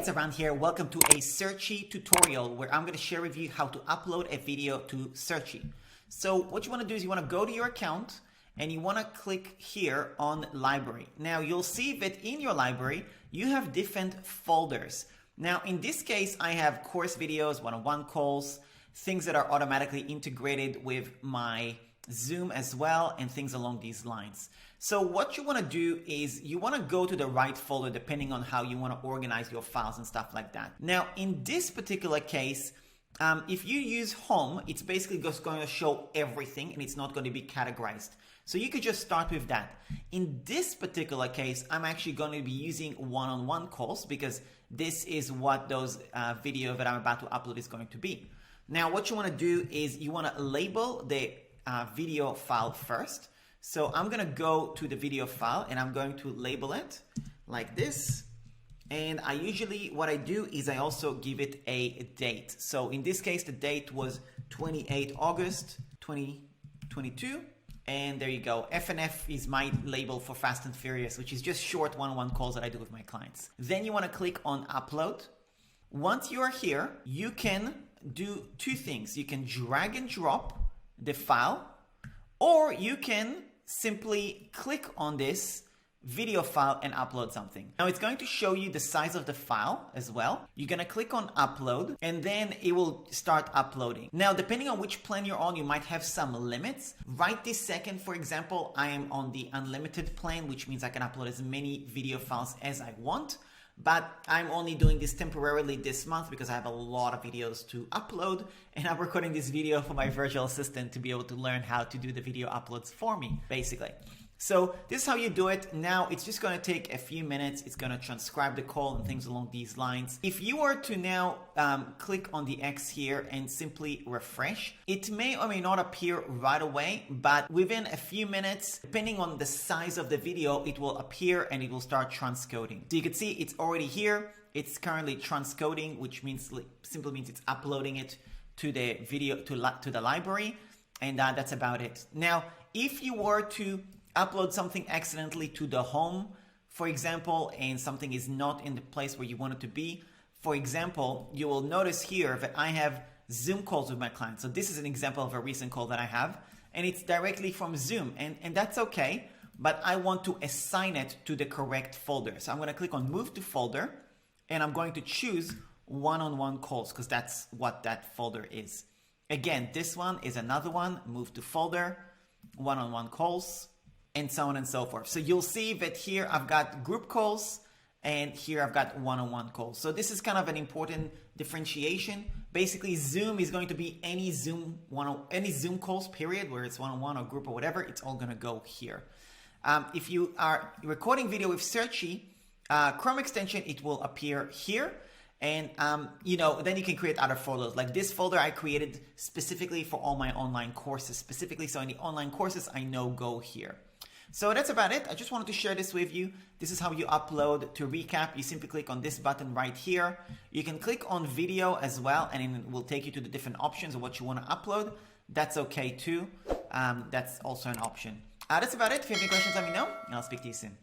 it's Aran here. Welcome to a Searchie tutorial where I'm going to share with you how to upload a video to Searchie. So what you want to do is you want to go to your account and you want to click here on library. Now you'll see that in your library you have different folders. Now in this case I have course videos, one-on-one calls, things that are automatically integrated with my Zoom as well, and things along these lines. So what you want to do is you want to go to the right folder depending on how you want to organize your files and stuff like that. Now in this particular case, if you use home, it's basically just going to show everything and it's not going to be categorized. So you could just start with that. In this particular case, I'm actually going to be using one-on-one calls because this is what those video that I'm about to upload is going to be. Now what you want to do is you want to label the video file first. So I'm going to go to the video file and I'm going to label it like this. And I usually, what I do is I also give it a date. So in this case, the date was 28 August 2022. And there you go. FNF is my label for Fast and Furious, which is just short one-on-one calls that I do with my clients. Then you want to click on upload. Once you are here, you can do two things. You can drag and drop the file, or you can simply click on this video file and upload something. Now it's going to show you the size of the file as well. You're going to click on upload and then it will start uploading. Now depending on which plan you're on, you might have some limits. Right this second, for example, I am on the unlimited plan, which means I can upload as many video files as I want. But I'm only doing this temporarily this month because I have a lot of videos to upload, and I'm recording this video for my virtual assistant to be able to learn how to do the video uploads for me, basically. So this is how you do it. Now it's just going to take a few minutes. It's going to transcribe the call and things along these lines. If you were to now click on the X here and simply refresh, it may or may not appear right away, but within a few minutes, depending on the size of the video, it will appear and it will start transcoding. So you can see it's already here. It's currently transcoding, which means simply means it's uploading it to the video to the library, and that's about it. Now, if you were to upload something accidentally to the home, for example, and something is not in the place where you want it to be. For example, you will notice here that I have Zoom calls with my clients. So this is an example of a recent call that I have, and it's directly from Zoom, and that's okay, but I want to assign it to the correct folder. So I'm going to click on move to folder, and I'm going to choose one-on-one calls because that's what that folder is. Again, this one is another one, move to folder, one-on-one calls, and so on and so forth. So you'll see that here I've got group calls and here I've got one-on-one calls. So this is kind of an important differentiation. Basically, Zoom is going to be any Zoom calls, period, where it's one-on-one or group or whatever, it's all going to go here. If you are recording video with Searchie, Chrome extension, it will appear here. And, then you can create other folders. Like this folder I created specifically for all my online courses, specifically. So any online courses I know go here. So that's about it. I just wanted to share this with you. This is how you upload. To recap, you simply click on this button right here. You can click on video as well, and it will take you to the different options of what you want to upload. That's okay too. That's also an option. That's about it. If you have any questions, let me know, and I'll speak to you soon.